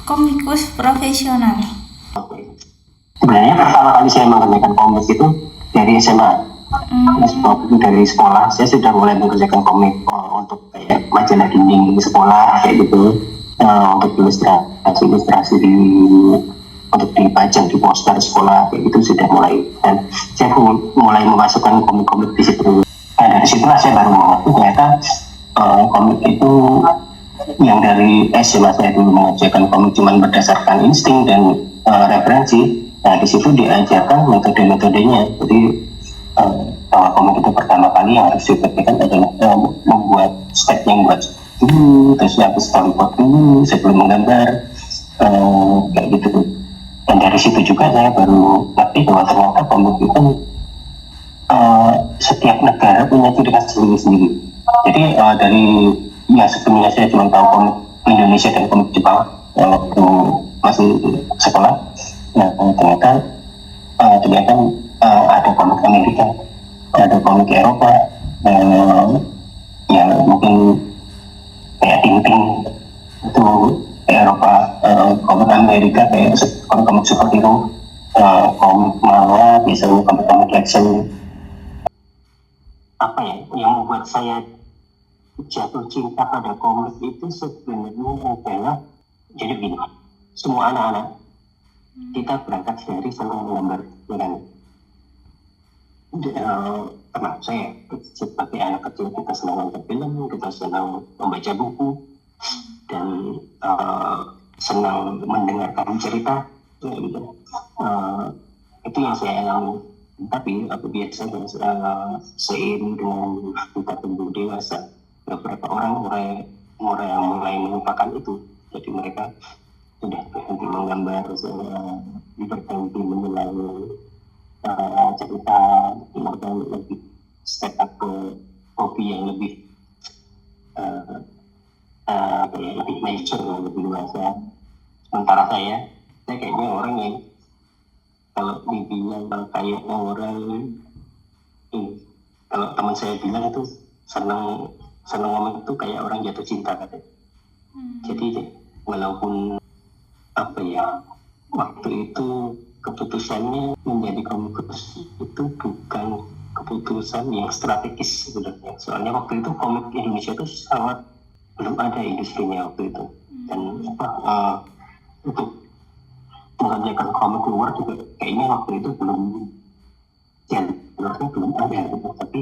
komikus profesional. Sebenarnya pertama kali saya mengerjakan komik itu dari SMA. Waktu dari sekolah saya sudah mulai mengerjakan komik untuk kayak majalah dinding sekolah kayak gitu, untuk ilustrasi untuk dipajang di poster sekolah kayak gitu sudah mulai, dan saya mulai memasukkan komik-komik di situ. Nah dari situlah saya baru mengerti ternyata komik itu yang dari SMA saya dulu mengerjakan komik cuma berdasarkan insting dan referensi. Nah di situ diajarkan metode-metodenya. Jadi komik itu pertama kali yang harus diperhatikan adalah membuat step yang buat dulu, terus yang storyboard dulu sebelum menggambar, kayak gitu. Dan dari situ juga saya baru ngerti bahwa ternyata komik itu setiap negara punya ciri khas sendiri-sendiri. Jadi dari yang sebelumnya saya cuma tahu komik Indonesia dan komik Jepang waktu masih sekolah. Nah ternyata ada komik Amerika, ada komik Eropa, ya mungkin kayak Tintin itu Eropa, komik Amerika kayak komik superhero, komik manga biasanya komik action. Apa ya yang membuat saya jatuh cinta pada komik itu sebenarnya adalah, jadi begini, semua anak-anak kita berangkat dari senang menggambar, ya kan? Termasuk saya sebagai anak kecil, kita senang nonton film, kita senang membaca buku, dan senang mendengarkan cerita, ya, gitu. Itu yang saya alami. Tapi aku biasanya seiring dengan kita tumbuh dewasa, beberapa orang mulai melupakan itu. Jadi mereka sudah berhenti menggambar, berhenti mengulang cerita, mereka lebih step up ke hobi yang lebih lebih mature, lebih dewasa. Sementara saya kayaknya orang yang kalau dibilang kayak orang ini, kalau teman saya bilang itu senang ngomong itu kayak orang jatuh cinta katanya. Jadi walaupun apa ya, waktu itu keputusannya menjadi komikus itu bukan keputusan yang strategis sebenarnya. Soalnya waktu itu komik Indonesia itu sangat belum ada industrinya waktu itu, dan untuk mengerjakan komik luar juga kayaknya waktu itu belum ada gitu. Tapi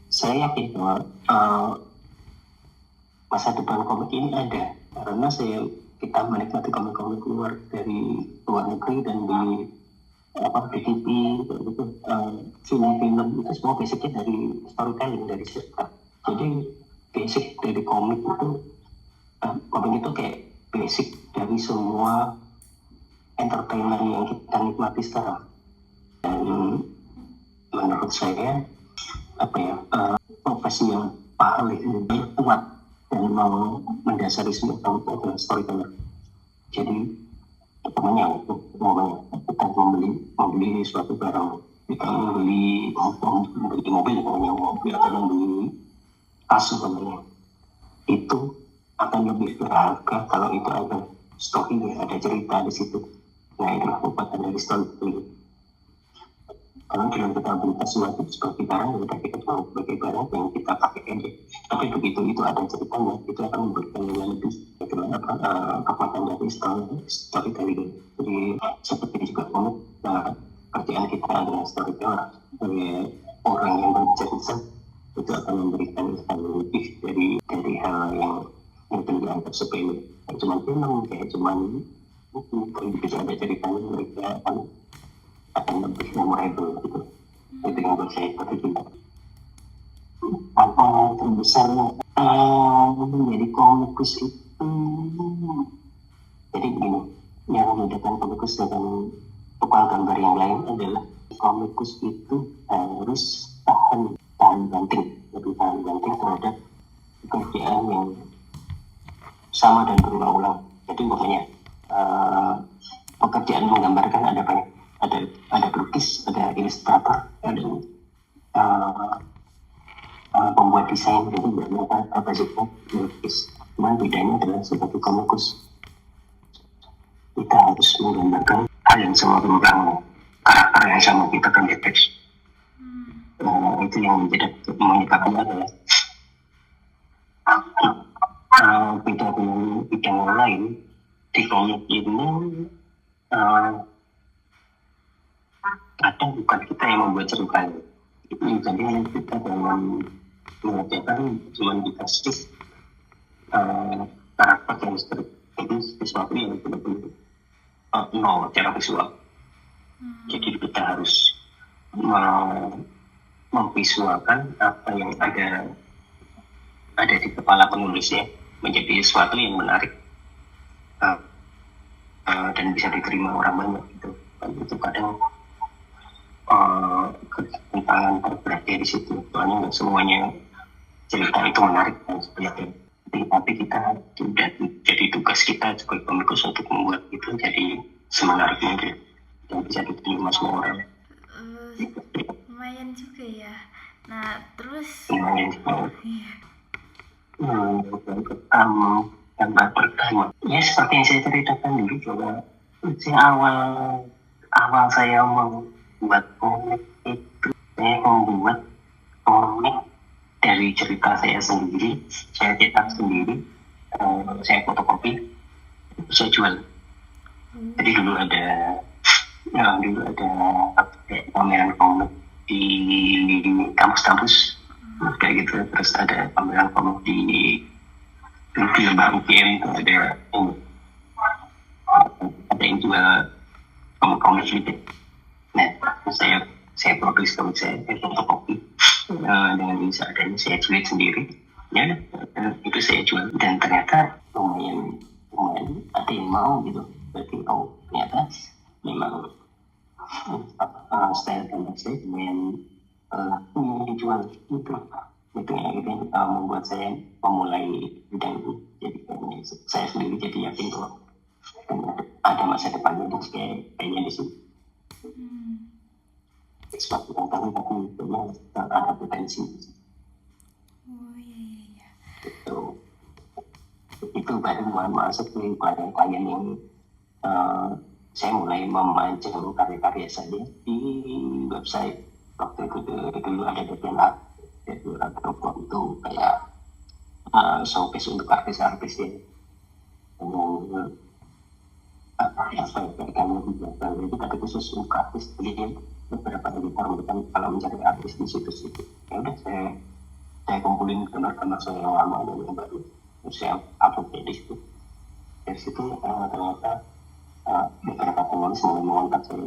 saya yakin bahwa masa depan komik ini ada karena kita menikmati komik-komik luar dari luar negeri dan di TV gitu, film-film itu semua basicnya dari storytelling, dari cerita. Jadi basic dari komik itu kayak basic dari semua entertainment yang kita nikmati sekarang. Dan menurut saya profesi yang paling kuat dan mau mendasari semua itu adalah storyteller. Jadi temannya kita membeli suatu barang, kita membeli mobil atau membeli tas umpamanya, itu akan lebih berharga kalau itu ada story, ada cerita di situ. Nah itu kekuatan dari storytelling. Karena dengan kita beli sesuatu seperti barang, kita tahu sebagai barang yang kita pakai aja. Tapi begitu itu ada ceritanya, itu akan memberikan nilai lebih. Bagaimana kekuatan dari storytelling. Jadi seperti juga komik, kerjaan kita adalah storyteller. Orang yang bercerita itu akan memberikan hal lebih dari hal yang mungkin dianggap sepele. Kayak cuma film, kayak cuma buku, kalau bisa ada ceritanya, mereka akan lebih memorable gitu. Itu yang buat saya juga. Tantangan terbesar menjadi komikus itu, jadi begini, yang membedakan komikus dengan tukang gambar yang lain adalah komikus itu harus tahan banting terhadap pekerjaan yang sama dan berulang-ulang. Jadi makanya pekerjaan menggambarkan ada banyak, ada pelukis, ada ilustrator, ada pembuat desain. Jadi mereka apa sih melukis. Cuman bedanya adalah sebagai komikus kita harus menggambarkan hal yang sama tentang karakter yang sama kita kan teks. Itu yang menyebabkan adalah beda dengan bidang lain di komik ini. Kadang bukan kita yang membuat ceritanya, jadi kita dalam mengerjakan cuma dikasih karakter yang jadi sesuatu yang benar-benar nol secara visual. Jadi kita harus memvisualkan apa yang ada di kepala penulisnya menjadi sesuatu yang menarik dan bisa diterima orang banyak gitu. Dan itu kadang tantangan terberatnya di situ, soalnya nggak semuanya cerita itu menarik dan sebagainya. Tapi kita sudah jadi tugas kita sebagai komikus untuk membuat itu jadi semenarik mungkin dan bisa diterima semua orang. Lumayan juga ya. Nah terus Lumayan juga. Yang pertama ya seperti yang saya ceritakan dulu, coba awal saya membuat komik itu, saya membuat komik dari cerita saya sendiri, saya cetak sendiri, saya fotokopi, saya jual. Jadi dulu ada pameran komik di kampus-kampus kayak gitu, terus ada pameran komik di Lembah UGM itu ada yang jual komik gitu. Nah, saya produksi komik, saya fotokopi dengan ini seadanya, saya jilid sendiri ya, itu saya jual dan ternyata lumayan ada yang mau gitu. Berarti ternyata memang style gambar saya lumayan dijual gitu. Itu yang akhirnya membuat saya memulai bidang ini. Jadi saya sendiri jadi yakin bahwa ada masa depannya dan kayaknya di sini. Sesuatu yang tapi memang ada potensi. iya. Itu baru mulai masuk di klien yang saya mulai memancing karya-karya saya di website. Waktu itu dulu ada DeviantArt itu kayak showcase untuk artis-artis ya. Kami itu ada khusus untuk artis, jadi beberapa editor mereka kalau mencari artis di situs itu, ya udah saya kumpulin gambar-gambar saya yang lama dan yang baru, terus saya upload di situ. Dari situ ternyata beberapa penulis mulai mengontak saya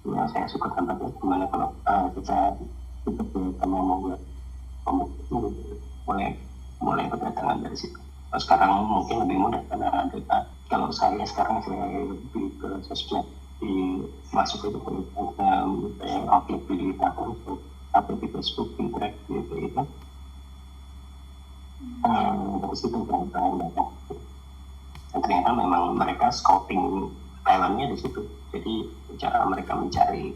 ya saya suka gambarnya, gimana kalau kita membuat komik itu, mulai berdatangan dari situ. Sekarang mungkin lebih mudah karena ada, kalau saya sekarang saya lebih ke sosmed, masuk ke upload di akun atau di Facebook, Pinterest gitu itu. Dari situ kan data. Dan ternyata memang mereka scouting talentnya di situ. Jadi cara mereka mencari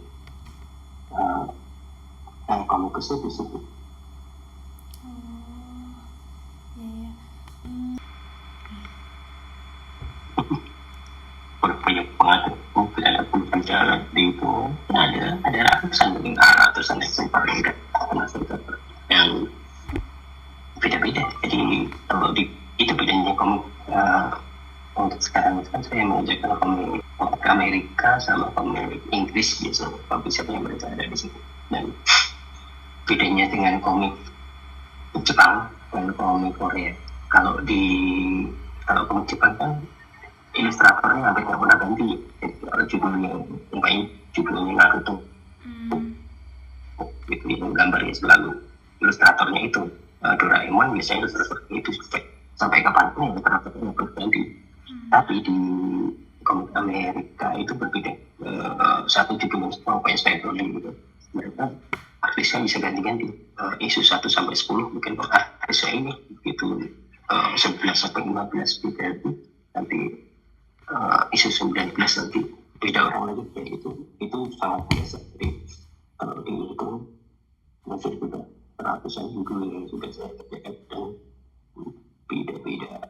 komikusnya di situ. Banyak banget, mungkin ada puluhan jalan di itu, ada ratusan eksemplar yang beda-beda. Jadi kalau itu bedanya komik untuk sekarang kan saya mengajarkan komik Amerika sama komik Inggris biasanya, publishernya mereka ada di situ. Dan bedanya dengan komik Jepang dan komik Korea, kalau komik Jepang kan ilustratornya hampir tidak pernah ganti. Jadi kalau judulnya Naruto, itu yang gambarnya selalu ilustratornya itu. Doraemon biasanya ilustratornya itu sampai kapanpun ilustratornya berganti. Tapi di komik Amerika itu berbeda. Satu judul sampai gitu, mereka artisnya bisa ganti-ganti. Isu 1 sampai 10 mungkin artisnya ini itu 11 sampai 15 diganti, nanti isu 19 nanti beda orang lagi kayak gitu. Itu sangat biasa. Jadi kalau dihitung masih juga ratusan judul yang sudah saya kerjakan dan beda-beda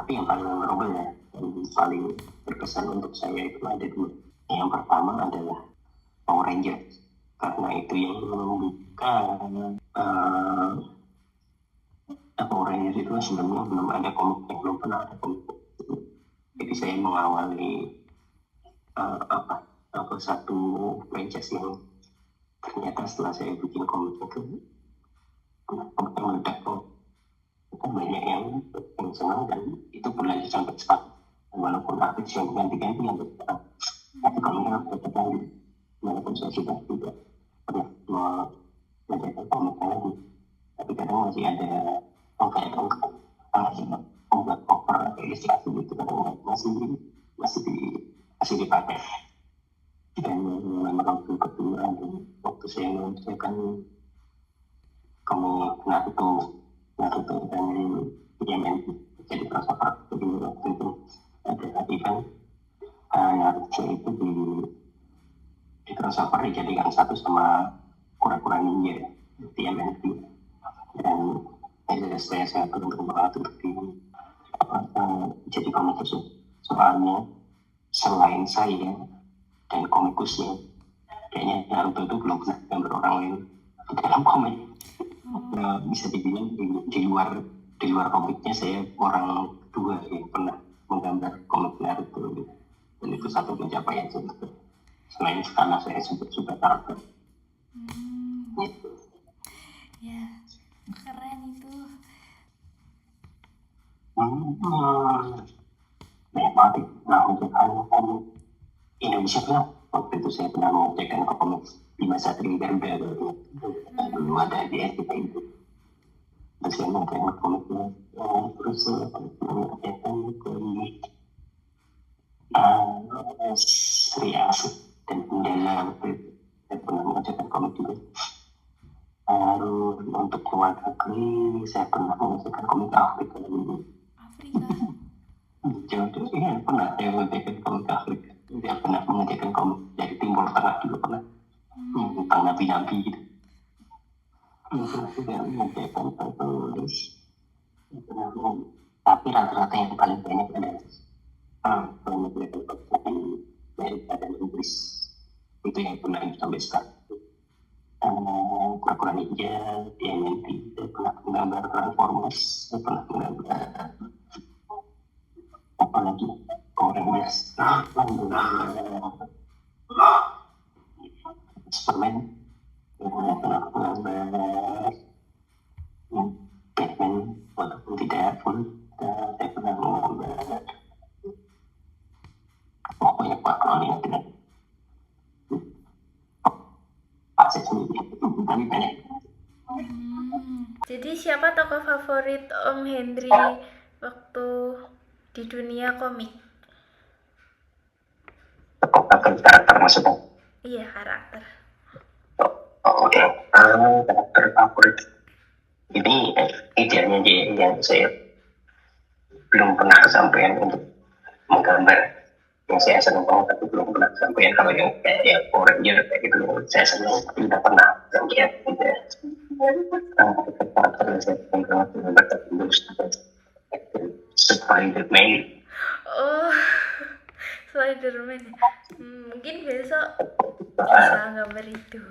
Tapi yang paling memorable ya, yang paling berkesan untuk saya itu ada dua. Yang pertama adalah Power Rangers, karena itu yang membuka Power Rangers itu sebelumnya belum ada komik, belum pernah ada komik. Jadi saya mengawali satu franchise yang ternyata setelah saya bikin komik itu komik yang meledak kok. Banyak yang senang dan itu berlanjut sampai sekarang. Walaupun artis yang ganti-ganti yang bersekarang, tapi komiknya tetap lanjut. Walaupun saya sudah tidak pernah menjaga komiknya lagi, tapi kadang masih ada membuat cover atau ilustrasi gitu, kadang masih dipakai. Dan memang waktu kedua waktu saya mengerjakan komik Naruto dan YMN, jadi crossover. Jadi waktu itu ada event Naruto itu di crossover dijadikan satu sama kura-kura ninja di MNT, dan saya beruntung banget untuk jadi komikus. Soalnya selain saya dan komikusnya, kayaknya Naruto itu belum pernah gambar orang lain di dalam komik. Bisa dibilang di luar komiknya saya orang kedua yang pernah menggambar komik Naruto, dan itu satu pencapaian sebenarnya. Selain karena saya suka karakter. Ya, keren itu. Banyak banget. Nah, untuk komik Indonesia kan waktu itu saya pernah mengerjakan komik di masa Garuda dulu ada di STP itu. Terus saya mengerjakan komiknya, terus saya mengerjakan komik Sri Asih dan Bundala. Saya pernah mengerjakan komik juga. Lalu untuk luar negeri saya pernah mengerjakan komik Afrika. Iya, pernah saya mengerjakan komik Afrika. Saya pernah mengerjakan komik dari Timur Tengah juga pernah, tentang nabi-nabi gitu. Saya mengerjakan terus, tapi rata-rata yang paling banyak adalah mengerjakan komik Amerika dan Inggris. Itu yang pernah sampai sekarang. Kura-kura ninja, TMNT, saya pernah menggambar Transformers, saya pernah menggambar apa lagi, Power Rangers, Superman, saya pernah menggambar Batman, walaupun tidak full. Saya pernah menggambar banyak pahlawan yang tidak saya sendiri, tapi banyak. Jadi siapa tokoh favorit Om Hendri waktu di dunia komik? Karakter maksudnya? Iya, karakter. Oke. Karakter favorit ini idealnya yang saya belum pernah kesampaian untuk menggambar. Yang saya senang banget tapi belum pernah kesampaian. Kalau yang kayak Power Ranger kayak gitu saya senang tapi tidak pernah kesampaian gitu ya. Karakter yang saya pernah menggambar tapi belum Spider-Man. Oh, Spider-Man. Mungkin besok bisa gambar itu.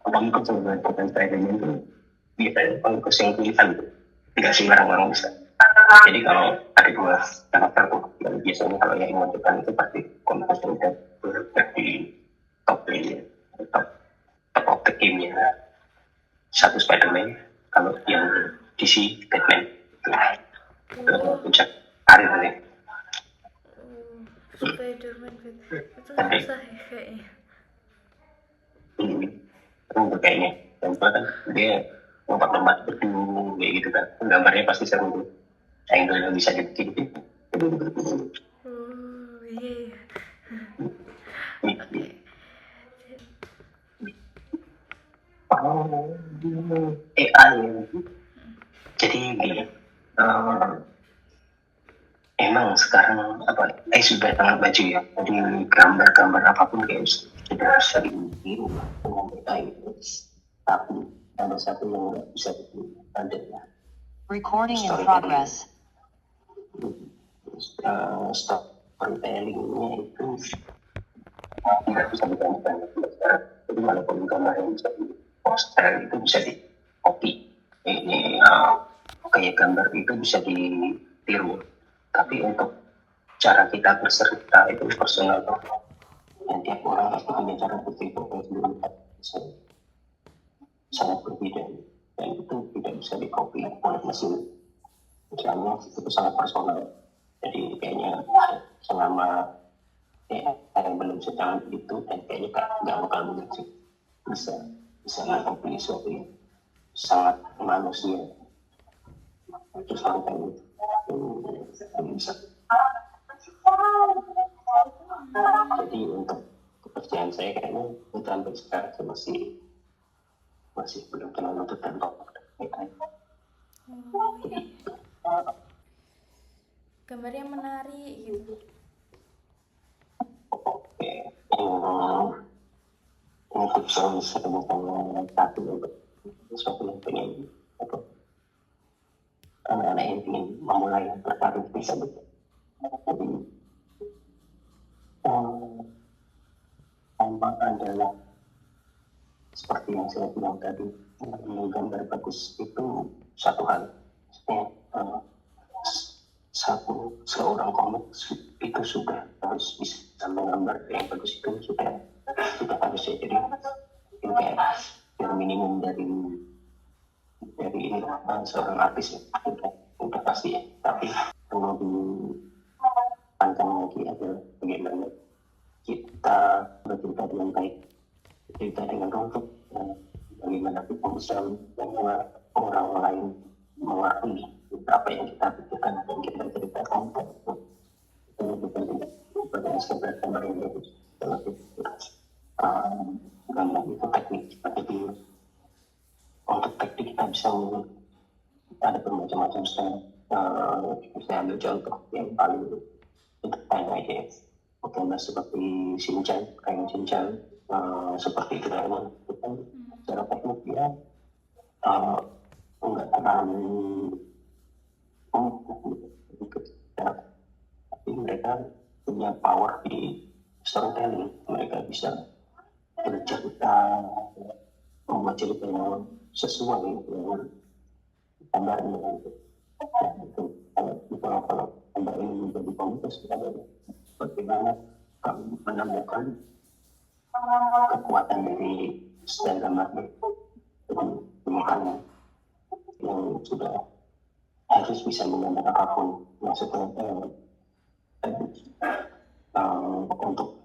Komikus yang bukan Spider-Man itu biasanya komikus yang tulisan, tidak sembarang orang bisa. Jadi kalau ada dua karakter yang biasanya kalau yang menentukan itu pasti komikus yang udah di top of the game-nya. Satu Spider-Man, kalau yang DC Batman itu puncak karir nih. Spider-Man itu susah ya kayaknya. Kayaknya yang tua kan dia lompat-lompat berdua kayak gitu kan, gambarnya pasti seru tuh, angle-nya bisa dibikin gitu. Iya. AI. Jadi gini, emang sekarang sudah sangat maju ya. Jadi gambar-gambar apapun kayak sudah bisa ditiru dengan AI. Tapi ada satu yang nggak bisa ada ya. Recording in progress. Storytellingnya itu tidak bisa digantikan. Jadi walaupun gambar yang bisa di poster itu bisa di copy, kayak gambar itu bisa ditiru. Tapi untuk cara kita bercerita itu personal. Dan tiap orang pasti punya cara bercerita yang sendiri, sangat berbeda. Dan itu tidak bisa di copy oleh mesin. Misalnya itu sangat personal. Jadi kayaknya selama yang belum sedang itu dan kayaknya nggak bakal mungkin bisa mengcopy sesuatu yang sangat manusia. Terus kalau kayak itu bisa. Jadi untuk kepercayaan saya kayaknya itu sampai sekarang masih belum terlalu tertentu. Gambarnya menarik gitu. Oke, untuk solusi bukan tapi untuk sesuatu yang pengen untuk anak-anak yang ingin memulai berkarir bisa betul. Jadi tambah adalah seperti yang saya bilang tadi, menggambar bagus itu satu hal. Seorang komik itu sudah harus bisa menggambar yang bagus itu sudah harus ya. Jadi itu kayak yang minimum dari ini seorang artis udah pasti ya. Tapi perlu dipandang lagi adalah bagaimana kita bercerita dengan baik, cerita dengan rumput, bagaimana kita bisa membuat orang lain mengerti apa yang kita pikirkan dan kita ceritakan. Itu bukan pada sekedar gambar yang bagus, tetapi gambar itu teknik. Jadi untuk teknik kita bisa ada bermacam-macam style. Saya ambil contoh yang paling sederhana aja, gambar seperti Shinchan, seperti Doraemon. Itu kan secara teknik dia enggak terlalu tapi mereka punya power di storytelling. Mereka bisa bercerita, membuat cerita yang sesuai dengan gambarnya itu. Ya, itu kalau gambar ini menjadi komunitas, ada bagaimana kamu menemukan kekuatan dari style gambarnya, temukan yang sudah harus bisa menggambar apapun. Maksudnya untuk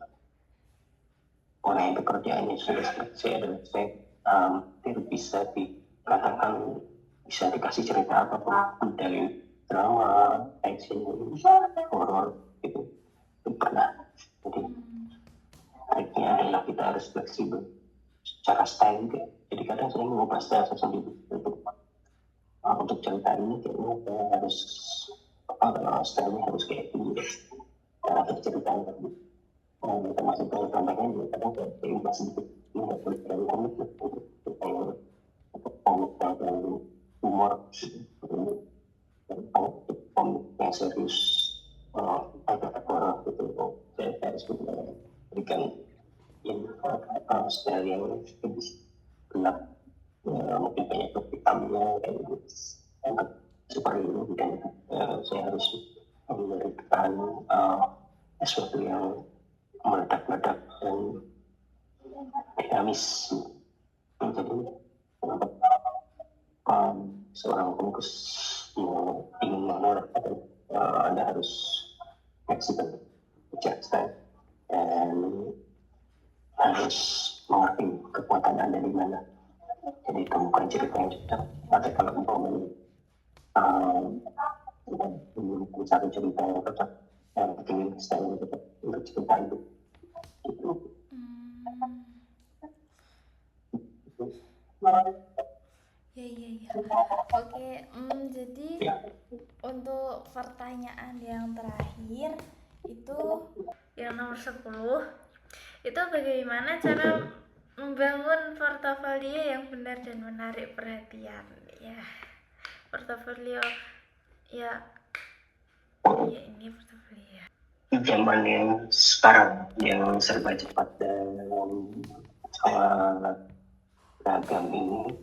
orang yang pekerjaannya sudah selesai, bisa dikatakan bisa dikasih cerita apapun, dari drama, action, horor itu pernah. Jadi triknya adalah kita harus fleksibel secara style juga. Jadi kadang saya mengubah style saya sendiri untuk cerita ini kayaknya saya harus stylenya harus kayak gini cara berceritanya. Termasuk kalau tambahnya juga kadang saya ubah sedikit, ini nggak boleh terlalu komik supaya komik yang humor, komik yang serius agak horor gitu. Saya harus berikan style yang lebih gelap, mungkin banyak hitamnya kayak gitu. Seperti ini, dan saya harus memberikan sesuatu yang meledak-ledak dan dinamis. Jadi seorang komikus yang ingin mengenal Anda harus fleksibel, bijaksana, dan harus mengerti kekuatan Anda di mana. Jadi temukan cerita yang cocok. Ada kalau umpamanya satu cerita yang cocok, yang ingin style yang cocok untuk cerita itu. Ya. Oke, jadi untuk pertanyaan yang terakhir itu yang nomor 10, itu bagaimana cara membangun portofolio yang benar dan menarik perhatian. Ya, portofolio ya ini portofolio. Di zaman yang sekarang yang serba cepat dan beragam ini,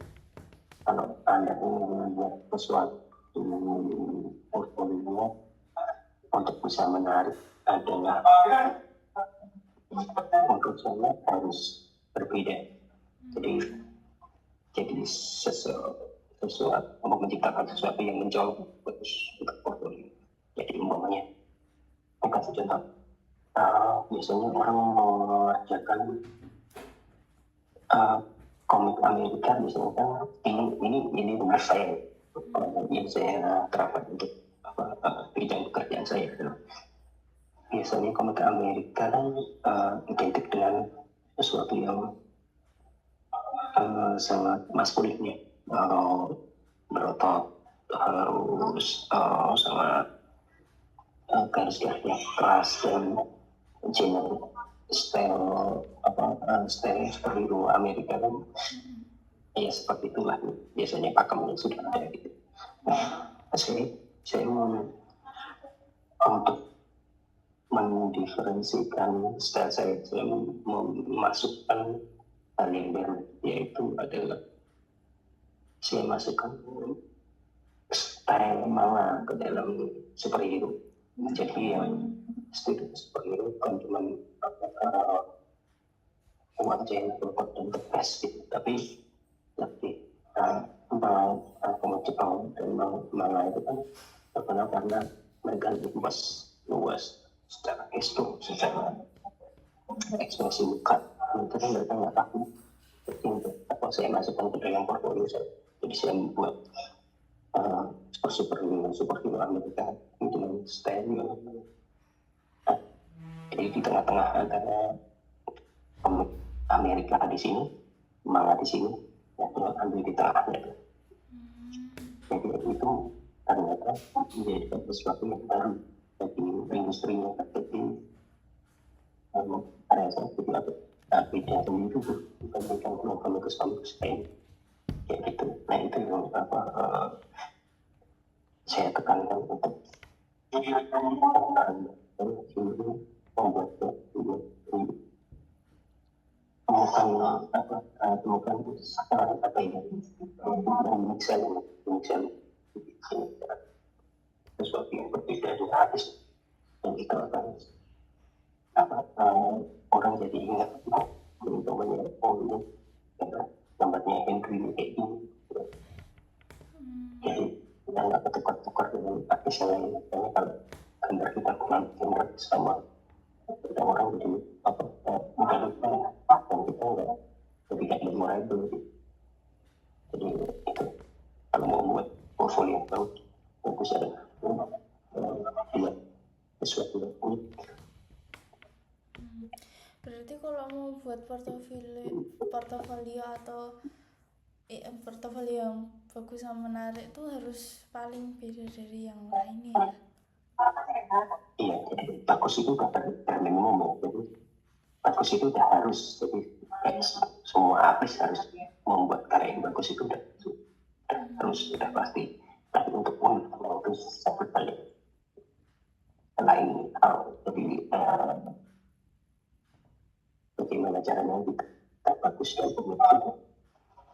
kalau Anda ingin membuat sesuatu portfolio untuk bisa menarik adalah untuk saya harus berbeda. Jadi sesuatu untuk menciptakan sesuatu yang mencolok untuk portfolio. Jadi umpamanya, saya kasih contoh. Biasanya orang mengerjakan komik Amerika, misalnya kan ini rumah saya yang saya terapkan untuk bidang pekerjaan saya. Biasanya komik Amerika kan identik dengan sesuatu yang sangat maskulinnya, berotot, harus sangat garis-garisnya keras dan genre style superhero Amerika kan ya seperti itulah biasanya pakemnya sudah ada gitu. Nah, saya mau untuk mendiferensikan style saya memasukkan hal yang baru, yaitu adalah saya masukkan style manga ke dalam superhero. Jadi yang style superhero bukan cuma wajah yang berkot dan tegas gitu, tapi lebih Jepang dan manga itu kan terkenal karena mereka lebih luas secara gestur, secara ekspresi muka. Itu kan mereka nggak tahu. Jadi untuk apa saya masukkan ke dalam portfolio saya, jadi saya membuat superhero Amerika dengan style yang jadi di tengah-tengah antara Amerika di sini, manga di sini, ya tinggal ambil di tengahnya. Jadi itu ternyata menjadi sesuatu yang baru bagi industri yang terjadi. Karya saya jadi beda sendiri dibandingkan komikus lain kayak gitu. Nah itu yang saya tekankan untuk membuat temukan sesuatu yang berbeda dari habis, dan itu akan orang jadi ingat umpamanya ini gambarnya Henry kayak gini. Jadi kita nggak ketukar-tukar dengan artis yang lain, karena kalau gambar kita kurang gambar sama kita orang jadi mudah lupa dan kita nggak jadi kayak memorable gitu. Jadi itu kalau mau buat portfolio yang baru fokus adalah buat sesuatu yang unik. Berarti kalau mau buat portofolio atau portofolio yang bagus sama menarik tuh harus paling beda dari yang lainnya ya? Iya, jadi bagus itu udah minimum ya. Jadi bagus itu udah harus, jadi semua artis harus membuat karya yang bagus itu udah harus, udah pasti. Tapi untuk unik itu satu kali lain hal. Jadi bagaimana caranya kita bagus dan unik,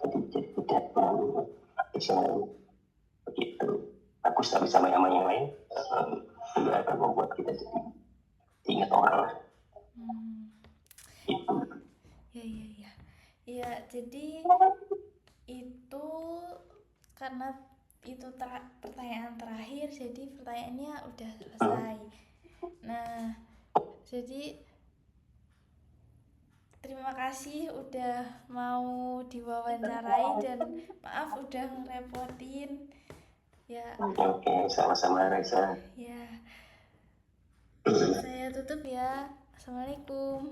jadi tidak dengan artis yang lain begitu. Bagus tapi sama yang lain tidak akan membuat kita jadi ingat orang lah. Itu. Ya, jadi itu karena itu pertanyaan terakhir, jadi pertanyaannya udah selesai. Nah, jadi terima kasih udah mau diwawancarai dan maaf udah ngerepotin. Ya. Oke, sama-sama Raisa. Ya. Saya tutup ya. Assalamualaikum.